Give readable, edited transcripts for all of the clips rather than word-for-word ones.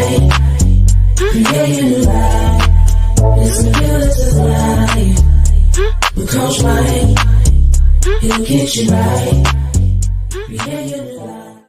life. Create a new life. It's a beautiful life. With Coach Mike, he'll get you right. Create a new life.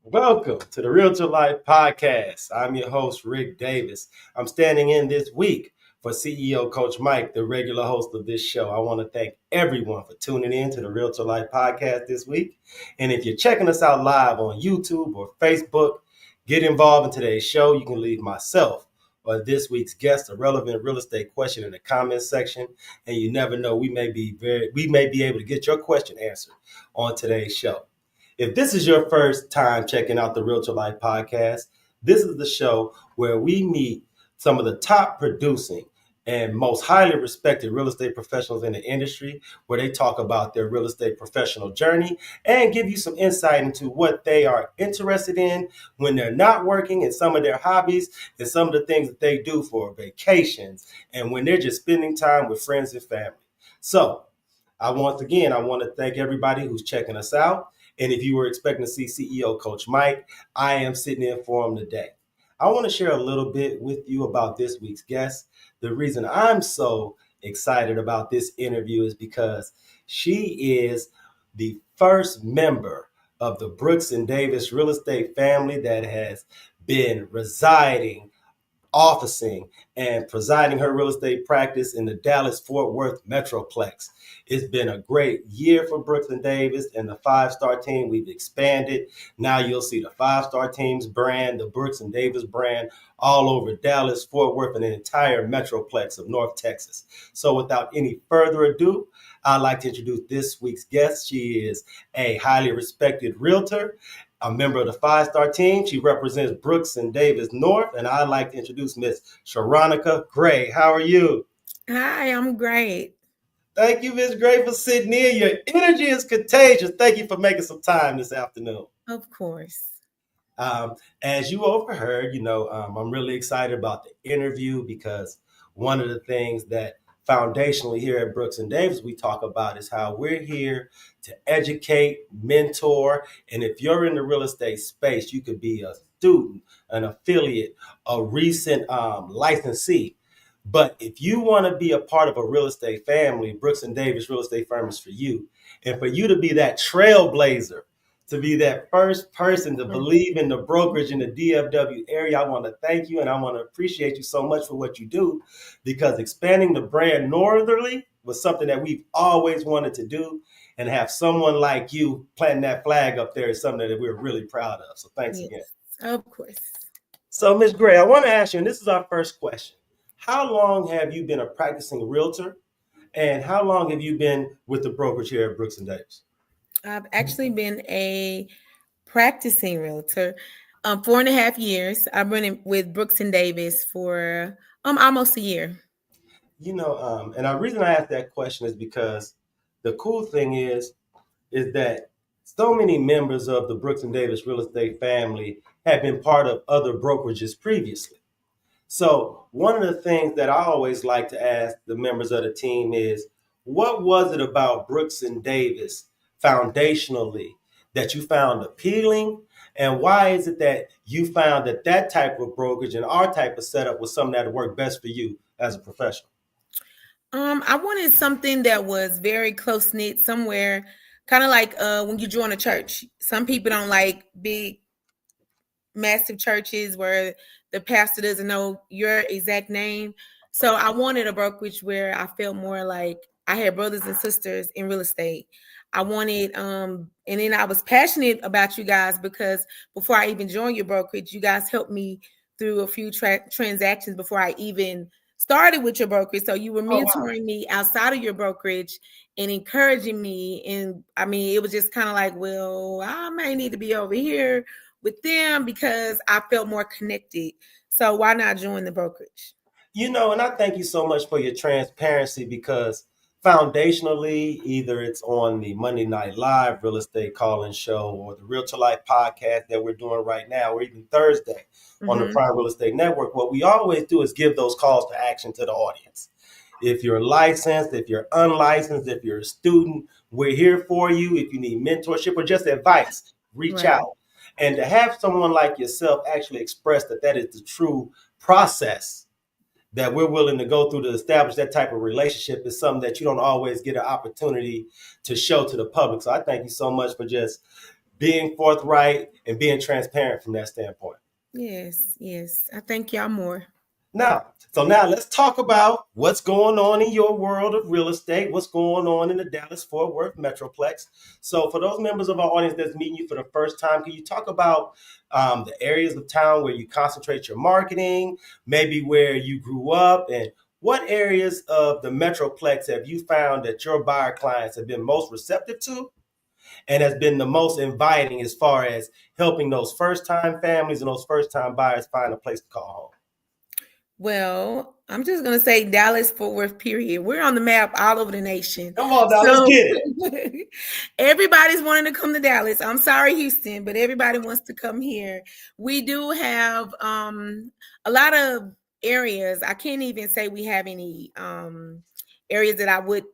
Welcome to the Realtor Life Podcast. I'm your host, Rick Davis. I'm standing in this week for CEO Coach Mike, the regular host of this show. I want to thank everyone for tuning in to the Realtor Life Podcast this week. And if you're checking us out live on YouTube or Facebook, get involved in today's show. You can leave myself or this week's guest a relevant real estate question in the comments section. And you never know, we may be able to get your question answered on today's show. If this is your first time checking out the Realtor Life Podcast, this is the show where we meet some of the top producing and most highly respected real estate professionals in the industry, where they talk about their real estate professional journey and give you some insight into what they are interested in when they're not working, and some of their hobbies and some of the things that they do for vacations and when they're just spending time with friends and family. So I want to thank everybody who's checking us out. And if you were expecting to see CEO Coach Mike, I am sitting in for him today. I want to share a little bit with you about this week's guest. The reason I'm so excited about this interview is because she is the first member of the Brooks and Davis real estate family that has been residing, officing, and presiding her real estate practice in the Dallas-Fort Worth Metroplex. It's been a great year for Brooks and Davis and the five-star team. We've expanded. Now you'll see the five-star team's brand, the Brooks and Davis brand, all over Dallas, Fort Worth, and the entire Metroplex of North Texas. So without any further ado, I'd like to introduce this week's guest. She is a highly respected realtor, a member of the five-star team. She represents Brooks and Davis North, and I'd like to introduce Miss Sharonica Gray. How are you? Hi, I'm great. Thank you, Miss Gray, for sitting in. Your energy is contagious. Thank you for making some time this afternoon. Of course. As you overheard, I'm really excited about the interview because one of the things that foundationally here at Brooks and Davis we talk about is how we're here to educate, mentor, and if you're in the real estate space, you could be a student, an affiliate, a recent licensee. But if you want to be a part of a real estate family, Brooks and Davis Real Estate Firm is for you. And for you to be that trailblazer, to be that first person to believe in the brokerage in the DFW area, I want to thank you and I want to appreciate you so much for what you do, because expanding the brand northerly was something that we've always wanted to do, and have someone like you planting that flag up there is something that we're really proud of. So thanks again. Of course. So Ms. Gray, I want to ask you, and this is our first question. How long have you been a practicing realtor, and how long have you been with the brokerage here at Brooks and Davis? I've actually been a practicing realtor 4.5 years. I've been with Brooks and Davis for almost a year. And the reason I asked that question is because the cool thing is that so many members of the Brooks and Davis real estate family have been part of other brokerages previously. So one of the things that I always like to ask the members of the team is, what was it about Brooks and Davis foundationally that you found appealing? And why is it that you found that type of brokerage and our type of setup was something that would work best for you as a professional? I wanted something that was very close-knit, somewhere kind of like when you join a church. Some people don't like big, massive churches where the pastor doesn't know your exact name. So I wanted a brokerage where I felt more like I had brothers and sisters in real estate. I wanted, and then I was passionate about you guys because before I even joined your brokerage, you guys helped me through a few transactions before I even started with your brokerage. So you were mentoring me outside of your brokerage and encouraging me. And I mean, it was just kind of like, well, I may need to be over here with them because I felt more connected. So why not join the brokerage? And I thank you so much for your transparency, because foundationally, either it's on the Monday Night Live real estate call-in show or the Realtor Life podcast that we're doing right now, or even Thursday on the Prime Real Estate Network, what we always do is give those calls to action to the audience. If you're licensed, if you're unlicensed, if you're a student, we're here for you. If you need mentorship or just advice, reach out. And to have someone like yourself actually express that is the true process that we're willing to go through to establish that type of relationship is something that you don't always get an opportunity to show to the public. So I thank you so much for just being forthright and being transparent from that standpoint. Yes. I thank y'all more. Now let's talk about what's going on in your world of real estate, what's going on in the Dallas-Fort Worth Metroplex. So for those members of our audience that's meeting you for the first time, can you talk about the areas of town where you concentrate your marketing, maybe where you grew up, and what areas of the Metroplex have you found that your buyer clients have been most receptive to and has been the most inviting as far as helping those first-time families and those first-time buyers find a place to call home? Well, I'm just gonna say Dallas-Fort Worth, period. We're on the map all over the nation. Come on now, let's get it. Everybody's wanting to come to Dallas. I'm sorry, Houston, but everybody wants to come here. We do have a lot of areas. I can't even say we have any areas that I would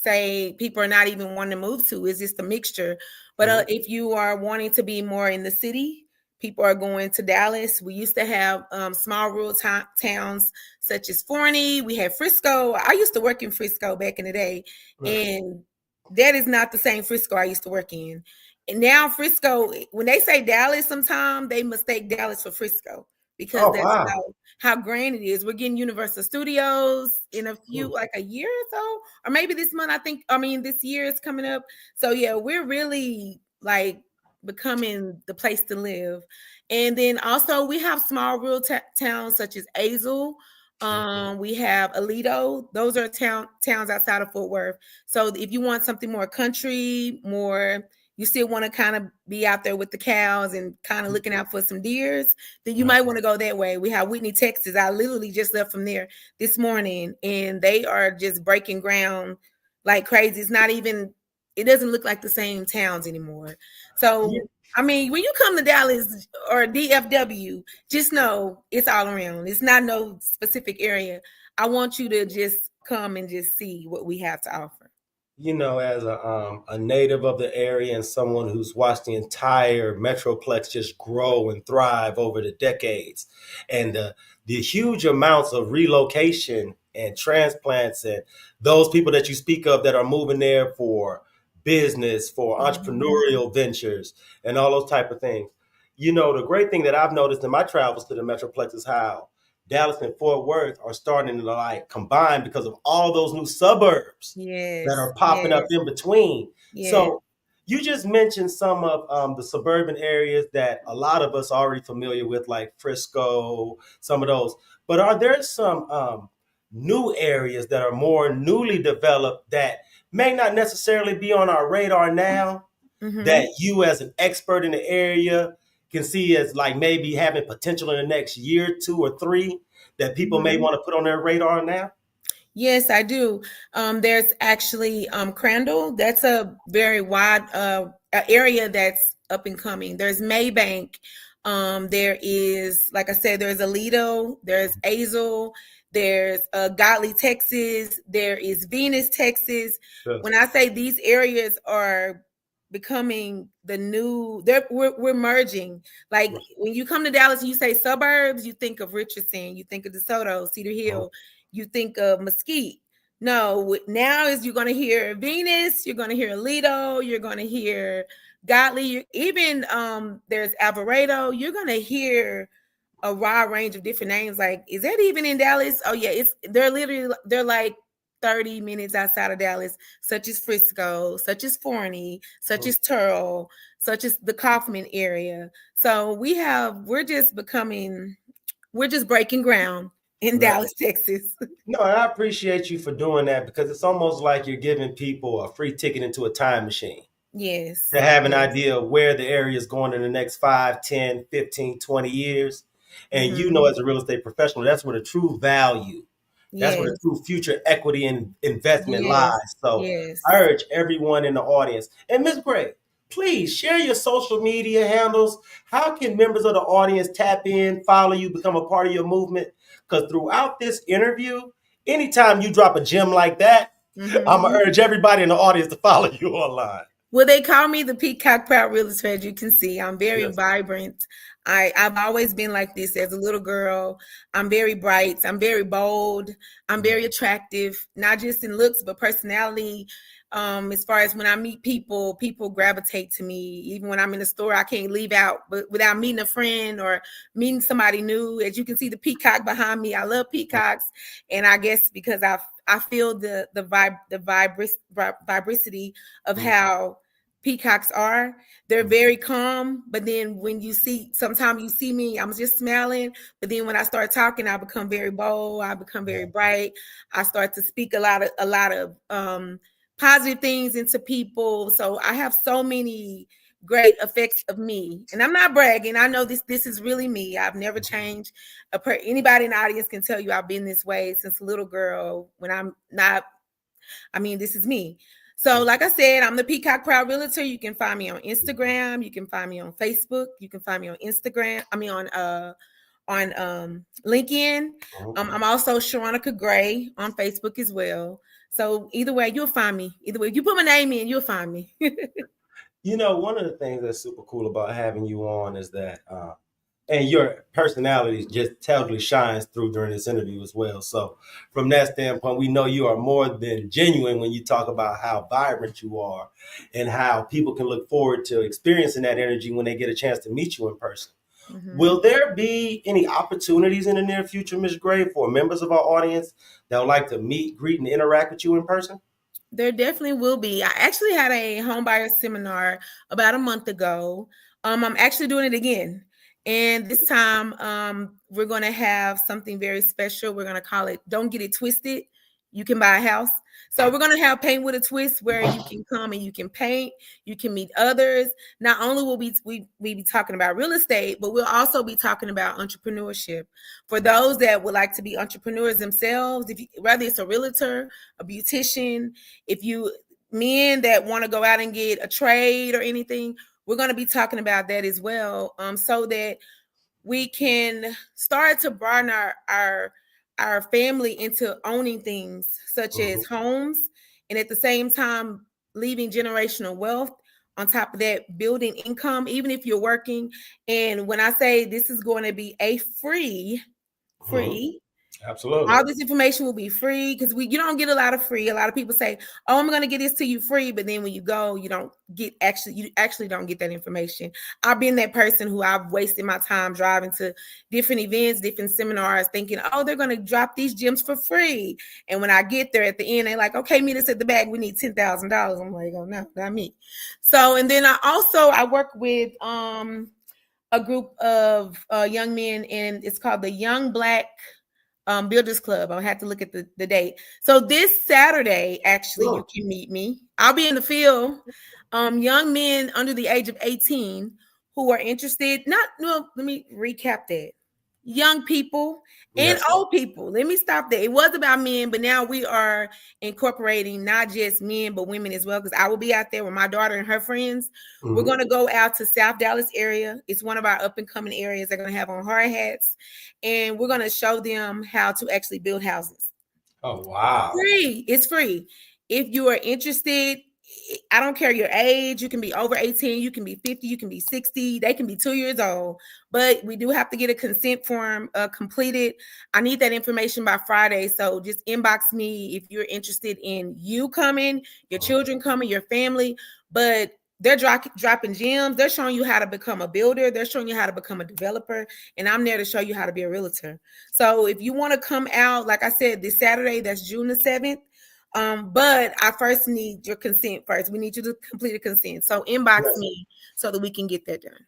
say people are not even wanting to move to. It's just a mixture. But if you are wanting to be more in the city, people are going to Dallas. We used to have small rural towns such as Forney. We had Frisco. I used to work in Frisco back in the day, and that is not the same Frisco I used to work in. And now Frisco, when they say Dallas, sometimes they mistake Dallas for Frisco because that's how grand it is. We're getting Universal Studios in a few, like a year or so, or maybe this month. This year is coming up. So yeah, we're really like becoming the place to live. And then also we have small rural towns such as Azle. We have Aledo. Those are towns outside of Fort Worth. So if you want something more country, you still want to kind of be out there with the cows and kind of looking out for some deers, then you might want to go that way. We have Whitney, Texas. I literally just left from there this morning, and they are just breaking ground like crazy. It doesn't look like the same towns anymore. So, I mean, when you come to Dallas or DFW, just know it's all around. It's not no specific area. I want you to just come and just see what we have to offer. You know, as a native of the area and someone who's watched the entire Metroplex just grow and thrive over the decades, and the huge amounts of relocation and transplants and those people that you speak of that are moving there for business, for entrepreneurial ventures and all those type of things. You know, the great thing that I've noticed in my travels to the Metroplex is how Dallas and Fort Worth are starting to like combine because of all those new suburbs that are popping up in between. So you just mentioned some of the suburban areas that a lot of us are already familiar with, like Frisco, some of those. But are there some new areas that are more newly developed that may not necessarily be on our radar now, that you as an expert in the area can see as like maybe having potential in the next year, 2 or 3 that people may want to put on their radar now? Yes, I do. There's actually Crandall. That's a very wide area that's up and coming. There's Maybank. There is, like I said, there's Aledo. There's Azle. There's Godley, Texas. There is Venus, Texas. Yes. When I say these areas are becoming the new, we're merging. Like when you come to Dallas and you say suburbs, you think of Richardson, you think of DeSoto, Cedar Hill, you think of Mesquite. No, now is you're going to hear Venus, you're going to hear Aledo, you're going to hear Godley, even there's Alvarado. You're going to hear a wide range of different names. Like, is that even in Dallas? Oh yeah, they're like 30 minutes outside of Dallas, such as Frisco, such as Forney, such as Turl, such as the Kaufman area. So we're just breaking ground in Dallas, Texas. No, I appreciate you for doing that because it's almost like you're giving people a free ticket into a time machine. Yes. To have an idea of where the area is going in the next 5, 10, 15, 20 years. And you know, as a real estate professional, that's where the true value, that's where the true future equity and investment lies. So I urge everyone in the audience. And Ms. Gray, please share your social media handles. How can members of the audience tap in, follow you, become a part of your movement? Because throughout this interview, anytime you drop a gem like that, I'm going to urge everybody in the audience to follow you online. Well, they call me the Peacock Proud Realtor, as you can see. I'm very Yes. vibrant. I've always been like this as a little girl. I'm very bright. I'm very bold. I'm very attractive, not just in looks, but personality. As far as when I meet people, people gravitate to me. Even when I'm in the store, I can't leave out but without meeting a friend or meeting somebody new. As you can see, the peacock behind me. I love peacocks, and I guess because I feel the vibricity of how peacocks are. They're very calm, but then when you see, sometimes you see me, I'm just smiling. But then when I start talking, I become very bold. I become very bright. I start to speak a lot of positive things into people. So I have so many great effects of me, and I'm not bragging. I know this is really me. I've never changed. Anybody in the audience can tell you I've been this way since a little girl. When I'm not, I mean, this is me. So, like I said, I'm the Peacock Proud Realtor. You can find me on Instagram. You can find me on Facebook. You can find me on Instagram. I mean, on LinkedIn. I'm also Sharonica Gray on Facebook as well. So either way, you'll find me. Either way, if you put my name in, you'll find me. You know, one of the things that's super cool about having you on is that, and your personality just totally shines through during this interview as well. So, from that standpoint, we know you are more than genuine when you talk about how vibrant you are and how people can look forward to experiencing that energy when they get a chance to meet you in person. Will there be any opportunities in the near future, Ms. Gray, for members of our audience that would like to meet, greet, and interact with you in person? There definitely will be. I actually had a home buyer seminar about a month ago. I'm actually doing it again. And this time, we're going to have something very special. We're going to call it Don't Get It Twisted. You can buy a house. So we're going to have Paint with a Twist, where you can come and you can paint, you can meet others. Not only will we be talking about real estate, but we'll also be talking about entrepreneurship. For those that would like to be entrepreneurs themselves, whether it's a realtor, a beautician, if you men that want to go out and get a trade or anything, we're going to be talking about that as well, so that we can start to broaden our family into owning things such as homes, and at the same time leaving generational wealth. On top of that, building income, even if you're working. And when I say this is going to be a free, Absolutely. all this information will be free, because you don't get a lot of free. A lot of people say, "Oh, I'm going to get this to you free," but then when you go, you actually don't get that information. I've been that person who I've wasted my time driving to different events, different seminars, thinking, "Oh, they're going to drop these gems for free," and when I get there at the end, they're like, "Okay, meet us at the back. We need $10,000." I'm like, "Oh no, not me." So, and then I work with a group of young men, and it's called the Young Black Builders Club. I'll have to look at the date. So this Saturday, actually, you can meet me. I'll be in the field. Young men under the age of 18 who are interested. Not no, let me recap that. Young people and Yes. old people. Let me stop there. It was about men, but now we are incorporating not just men but women as well. Because I will be out there with my daughter and her friends. We're going to go out to South Dallas area. It's one of our up and coming areas. They're going to have on hard hats, and we're going to show them how to actually build houses. Oh, wow. Free. It's free. If you are interested, I don't care your age. You can be over 18, you can be 50, you can be 60, they can be 2 years old. But we do have to get a consent form completed. I need that information by Friday. So just inbox me if you're interested in you coming, your children coming, your family. But they're dropping gems. They're showing you how to become a builder. They're showing you how to become a developer. And I'm there to show you how to be a realtor. So if you want to come out, like I said, this Saturday, that's June the 7th. But I first need your consent first. We need you to complete a consent. So inbox me so that we can get that done.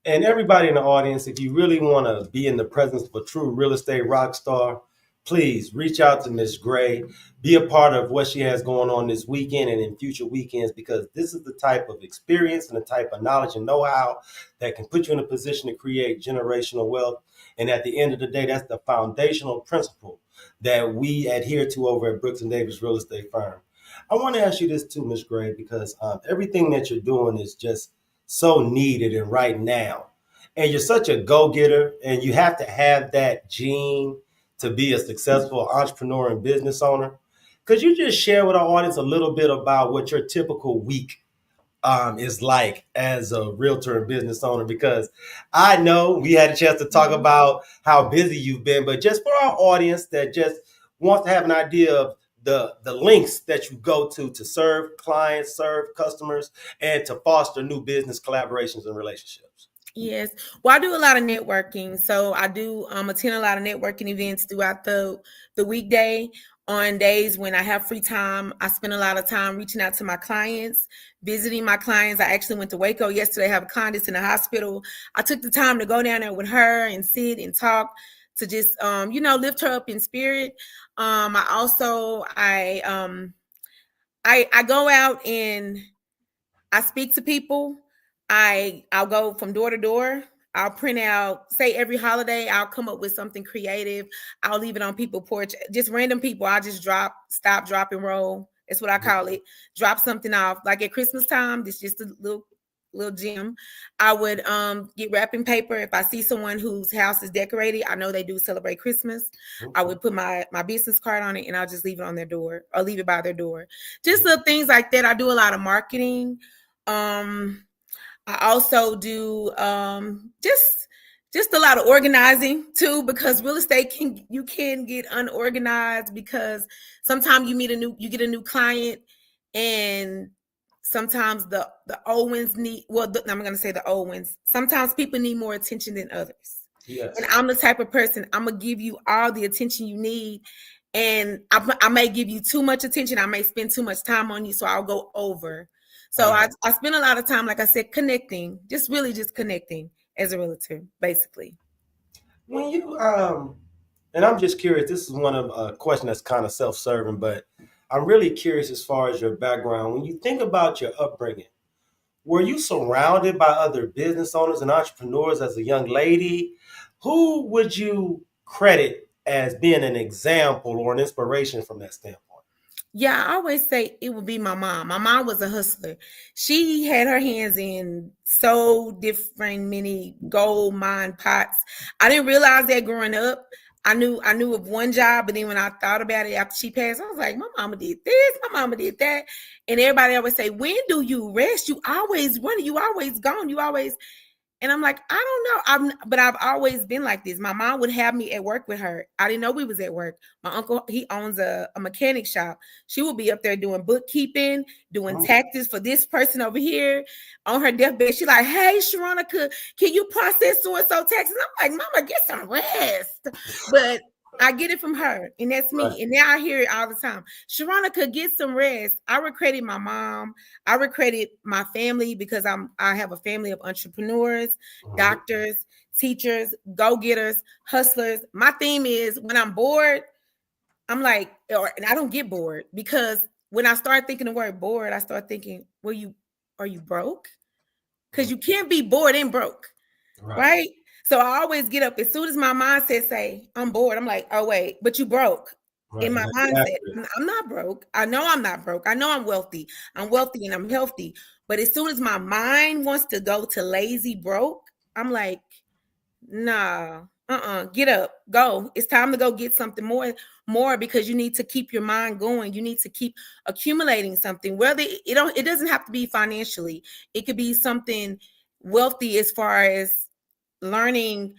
And everybody in the audience, if you really want to be in the presence of a true real estate rock star, please reach out to Miss Gray. Be a part of what she has going on this weekend and in future weekends, because this is the type of experience and the type of knowledge and know-how that can put you in a position to create generational wealth. And at the end of the day, that's the foundational principle that we adhere to over at Brooks and Davis Real Estate Firm. I want to ask you this too, Miss Gray, because everything that you're doing is just so needed and right now. And you're such a go-getter, and you have to have that gene to be a successful entrepreneur and business owner. Could you just share with our audience a little bit about what your typical week is like as a realtor and business owner, because I know we had a chance to talk about how busy you've been, but just for our audience that just wants to have an idea of the links that you go to serve clients, serve customers, and to foster new business collaborations and relationships. Yes. Well, I do a lot of networking. So I do attend a lot of networking events throughout the weekday. On days when I have free time, I spend a lot of time reaching out to my clients, visiting my clients. I actually went to Waco yesterday. I have a client that's in the hospital. I took the time to go down there with her and sit and talk to just lift her up in spirit. I also I go out and I speak to people. I'll go from door to door. I'll print out, say every holiday, I'll come up with something creative. I'll leave it on people's porch. Just random people. I'll just stop, drop, and roll. That's what I call it. Drop something off. Like at Christmas time, this just a little gem. I would get wrapping paper. If I see someone whose house is decorated, I know they do celebrate Christmas. I would put my business card on it and I'll just leave it on their door or leave it by their door. Just little things like that. I do a lot of marketing. I also do just a lot of organizing too, because real estate can get unorganized, because sometimes you get a new client, and sometimes the old ones need, I'm going to say the old ones. Sometimes people need more attention than others. Yes. And I'm the type of person, I'm going to give you all the attention you need. And I may give you too much attention. I may spend too much time on you. So I'll go over. So I spend a lot of time, like I said, connecting, just connecting as a realtor, basically. When you, and I'm just curious, this is one of a question that's kind of self-serving, but I'm really curious as far as your background. When you think about your upbringing, were you surrounded by other business owners and entrepreneurs as a young lady? Who would you credit as being an example or an inspiration from that standpoint? Yeah, I always say it would be my mom. My mom was a hustler. She had her hands in so different many gold mine pots. I didn't realize that growing up. I knew of one job, but then when I thought about it after she passed, I was like, my mama did this, my mama did that. And everybody always say, when do you rest? You always running, you always gone, you always. And I'm like, I don't know. But I've always been like this. My mom would have me at work with her. I didn't know we was at work. My uncle, he owns a mechanic shop. She would be up there doing bookkeeping, doing taxes for this person over here on her deathbed. She like, hey, Sharonica, can you process so-and-so taxes? I'm like, mama, get some rest. But I get it from her, and that's me. Right. And now I hear it all the time. Sharonica, get some rest. I would credit my mom. I would credit my family, because I have a family of entrepreneurs, doctors, teachers, go-getters, hustlers. My theme is, when I'm bored, I'm like, and I don't get bored, because when I start thinking the word bored, I start thinking, are you broke? Because you can't be bored and broke, right? So I always get up as soon as my mindset say I'm bored. I'm like, oh wait, but you broke. Right. In my mindset, I'm not broke. I know I'm not broke. I know I'm wealthy. I'm wealthy and I'm healthy. But as soon as my mind wants to go to lazy broke, I'm like, nah, get up, go. It's time to go get something more, because you need to keep your mind going. You need to keep accumulating something. Whether it doesn't have to be financially. It could be something wealthy, as far as learning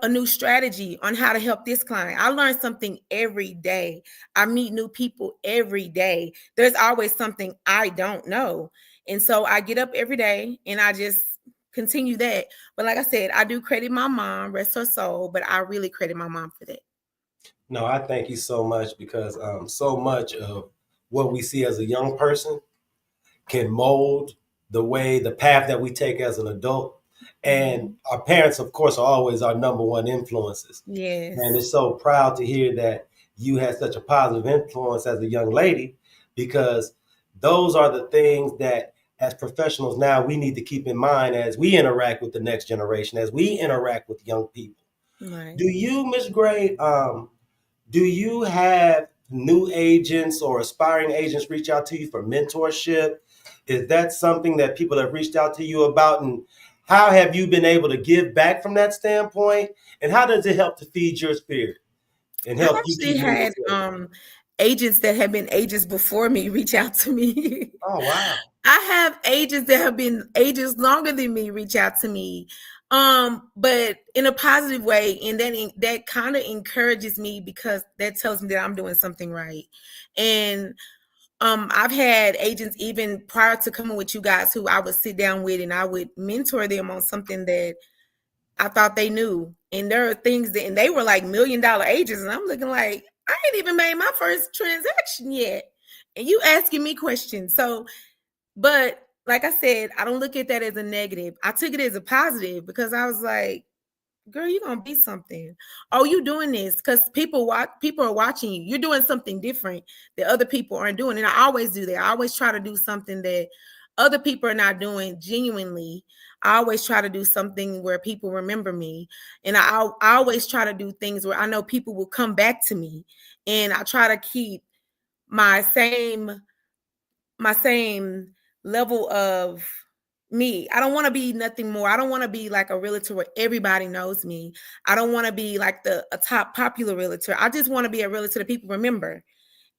a new strategy on how to help this client. I learn something every day. I meet new people every day. There's always something I don't know. And so I get up every day and I just continue that. But like I said, I do credit my mom, rest her soul, but I really credit my mom for that. No, I thank you so much, because so much of what we see as a young person can mold the path that we take as an adult. And our parents, of course, are always our number one influences. Yes. And it's so proud to hear that you had such a positive influence as a young lady, because those are the things that, as professionals now, we need to keep in mind as we interact with the next generation, as we interact with young people. Right. Do you, Ms. Gray, do you have new agents or aspiring agents reach out to you for mentorship? Is that something that people have reached out to you about? And how have you been able to give back from that standpoint? And how does it help to feed your spirit and help you keep moving forward? agents that have been agents before me reach out to me. Oh, wow. I have agents that have been agents longer than me reach out to me, but in a positive way, and that kind of encourages me because that tells me that I'm doing something right. And I've had agents even prior to coming with you guys who I would sit down with and I would mentor them on something that I thought they knew. And there are things that, and they were like $1,000,000 agents, and I'm looking like I ain't even made my first transaction yet, and you asking me questions. So, but like I said, I don't look at that as a negative. I took it as a positive because I was like, girl, you're gonna be something. Oh, you doing this because people are watching you. You're doing something different that other people aren't doing. And I always do that. I always try to do something that other people are not doing genuinely. I always try to do something where people remember me. And I always try to do things where I know people will come back to me. And I try to keep my same level of me. I don't want to be nothing more. I don't want to be like a realtor where everybody knows me. I don't want to be like a top popular realtor. I just want to be a realtor that people remember.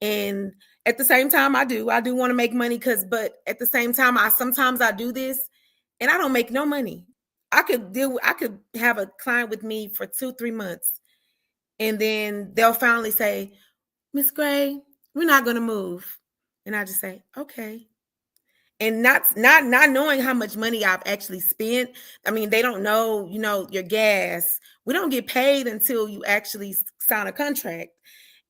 And at the same time, I do want to make money but at the same time, sometimes I do this and I don't make no money. I could have a client with me for 2-3 months and then they'll finally say, Miss Gray, we're not going to move. And I just say, okay. And not knowing how much money I've actually spent. I mean, they don't know, your gas. We don't get paid until you actually sign a contract.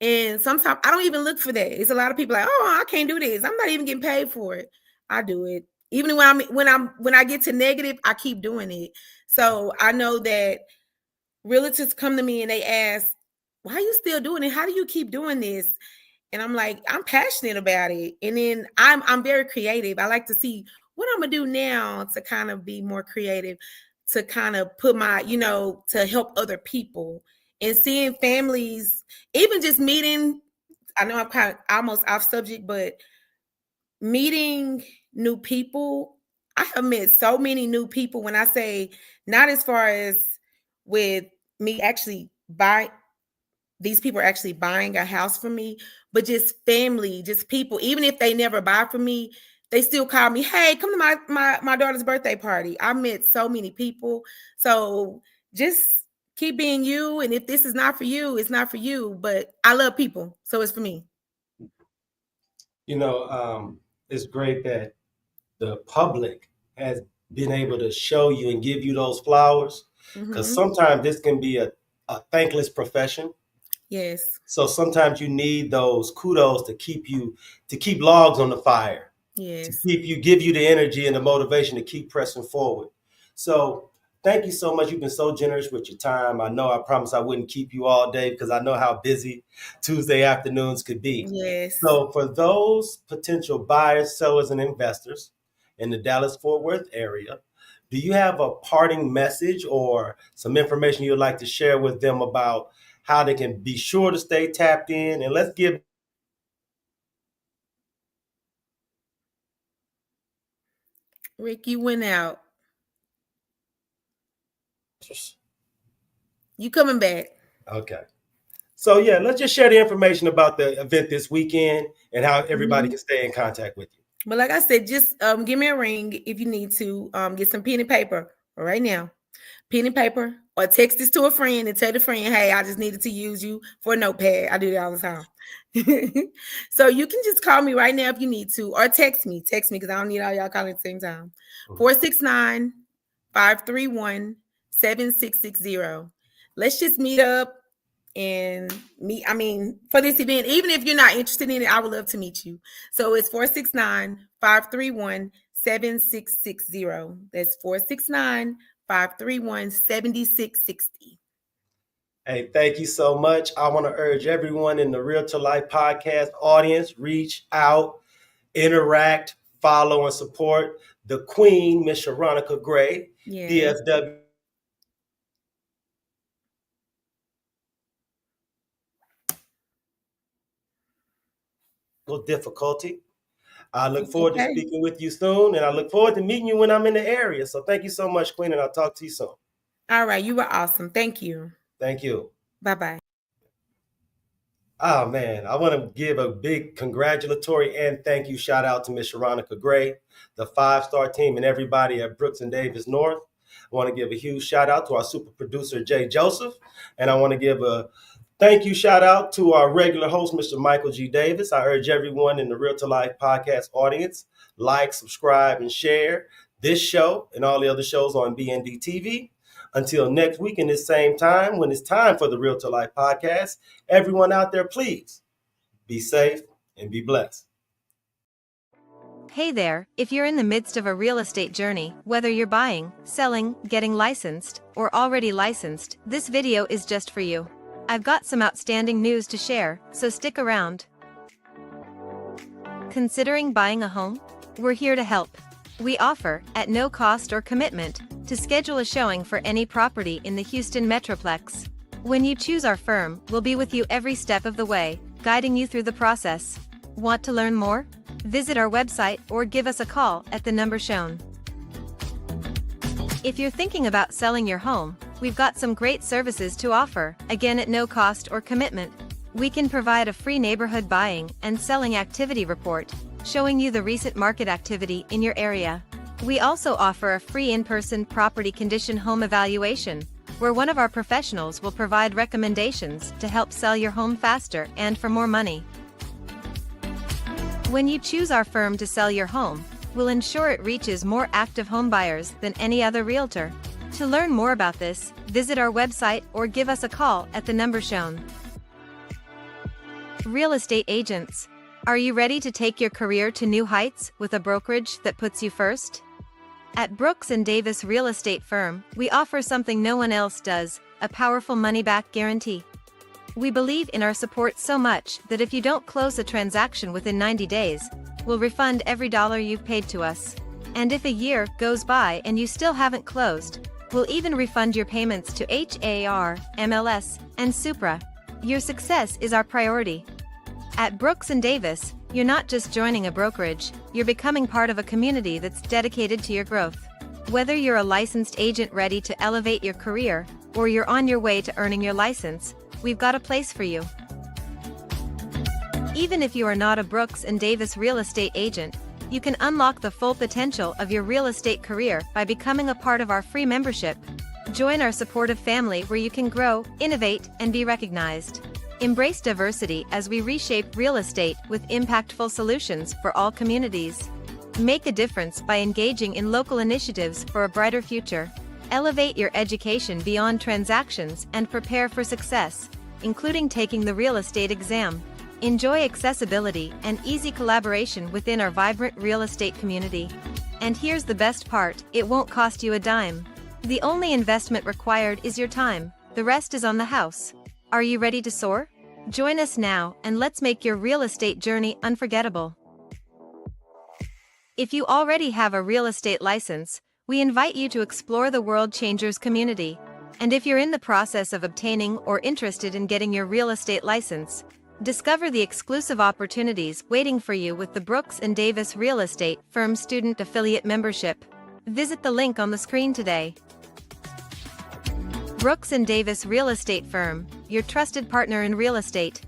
And sometimes I don't even look for that. It's a lot of people like, oh, I can't do this. I'm not even getting paid for it. I do it. Even when I get to negative, I keep doing it. So I know that realtors come to me and they ask, why are you still doing it? How do you keep doing this? And I'm like, I'm passionate about it. And then I'm very creative. I like to see what I'm gonna do now to kind of be more creative, to kind of put my, to help other people and seeing families, even just meeting. I know I'm kind of almost off subject, but meeting new people. I have met so many new people when I say not as far as with me actually buy these people are actually buying a house from me, but just family, just people, even if they never buy from me, they still call me, hey, come to my daughter's birthday party. I met so many people. So just keep being you. And if this is not for you, it's not for you. But I love people. So it's for me. It's great that the public has been able to show you and give you those flowers, because sometimes this can be a thankless profession. Yes. So sometimes you need those kudos to keep logs on the fire, Yes. give you the energy and the motivation to keep pressing forward. So thank you so much. You've been so generous with your time. I promised I wouldn't keep you all day because I know how busy Tuesday afternoons could be. Yes. So for those potential buyers, sellers, and investors in the Dallas-Fort Worth area, do you have a parting message or some information you'd like to share with them about how they can be sure to stay tapped in? And let's give Rick, you went out. You coming back. Okay. So yeah, let's just share the information about the event this weekend and how everybody can stay in contact with you. But like I said, just give me a ring if you need to. Get some pen and paper right now. Pen and paper, or text this to a friend and tell the friend, hey, I just needed to use you for a notepad. I do that all the time. So you can just call me right now if you need to, or text me because I don't need all y'all calling at the same time. 469-531-7660. Let's just meet up and meet. I mean, for this event, even if you're not interested in it, I would love to meet you. So it's 469-531-7660. That's 469-531-7660. Hey, thank you so much. I want to urge everyone in the Realtor Life podcast audience, reach out, interact, follow, and support the Queen, Miss Sharonica Gray, DFW. Difficulty. I look forward to speaking with you soon, and I look forward to meeting you when I'm in the area. So thank you so much, Queen, and I'll talk to you soon. All right. You were awesome. Thank you. Thank you. Bye-bye. Oh man, I want to give a big congratulatory and thank you shout out to Miss Sharonica Gray, the 5-star team, and everybody at Brooks and Davis North. I want to give a huge shout out to our super producer, Jay Joseph, and I want to give a thank you shout out to our regular host, Mr. Michael G. Davis. I urge everyone in the Real to Life podcast audience, like, subscribe, and share this show and all the other shows on BND TV. Until next week in this same time, when it's time for the Real to Life podcast, everyone out there, please be safe and be blessed. Hey there, if you're in the midst of a real estate journey, whether you're buying, selling, getting licensed, or already licensed, this video is just for you. I've got some outstanding news to share, so stick around. Considering buying a home? We're here to help. We offer, at no cost or commitment, to schedule a showing for any property in the Houston Metroplex. When you choose our firm, we'll be with you every step of the way, guiding you through the process. Want to learn more? Visit our website or give us a call at the number shown. If you're thinking about selling your home, we've got some great services to offer, again at no cost or commitment. We can provide a free neighborhood buying and selling activity report, showing you the recent market activity in your area. We also offer a free in-person property condition home evaluation, where one of our professionals will provide recommendations to help sell your home faster and for more money. When you choose our firm to sell your home, we'll ensure it reaches more active home buyers than any other realtor. To learn more about this, visit our website or give us a call at the number shown. Real estate agents. Are you ready to take your career to new heights with a brokerage that puts you first? At Brooks & Davis Real Estate Firm, we offer something no one else does, a powerful money-back guarantee. We believe in our support so much that if you don't close a transaction within 90 days, we'll refund every dollar you've paid to us. And if a year goes by and you still haven't closed, we'll even refund your payments to HAR, MLS, and Supra. Your success is our priority. At Brooks & Davis, you're not just joining a brokerage, you're becoming part of a community that's dedicated to your growth. Whether you're a licensed agent ready to elevate your career, or you're on your way to earning your license, we've got a place for you. Even if you are not a Brooks & Davis real estate agent, you can unlock the full potential of your real estate career by becoming a part of our free membership. Join our supportive family where you can grow, innovate, and be recognized. Embrace diversity as we reshape real estate with impactful solutions for all communities. Make a difference by engaging in local initiatives for a brighter future. Elevate your education beyond transactions and prepare for success, including taking the real estate exam. Enjoy accessibility and easy collaboration within our vibrant real estate community. And here's the best part, it won't cost you a dime. The only investment required is your time, the rest is on the house. Are you ready to soar? Join us now and let's make your real estate journey unforgettable. If you already have a real estate license, we invite you to explore the World Changers community. And if you're in the process of obtaining or interested in getting your real estate license, discover the exclusive opportunities waiting for you with the Brooks & Davis Real Estate Firm Student Affiliate Membership. Visit the link on the screen today. Brooks & Davis Real Estate Firm, your trusted partner in real estate.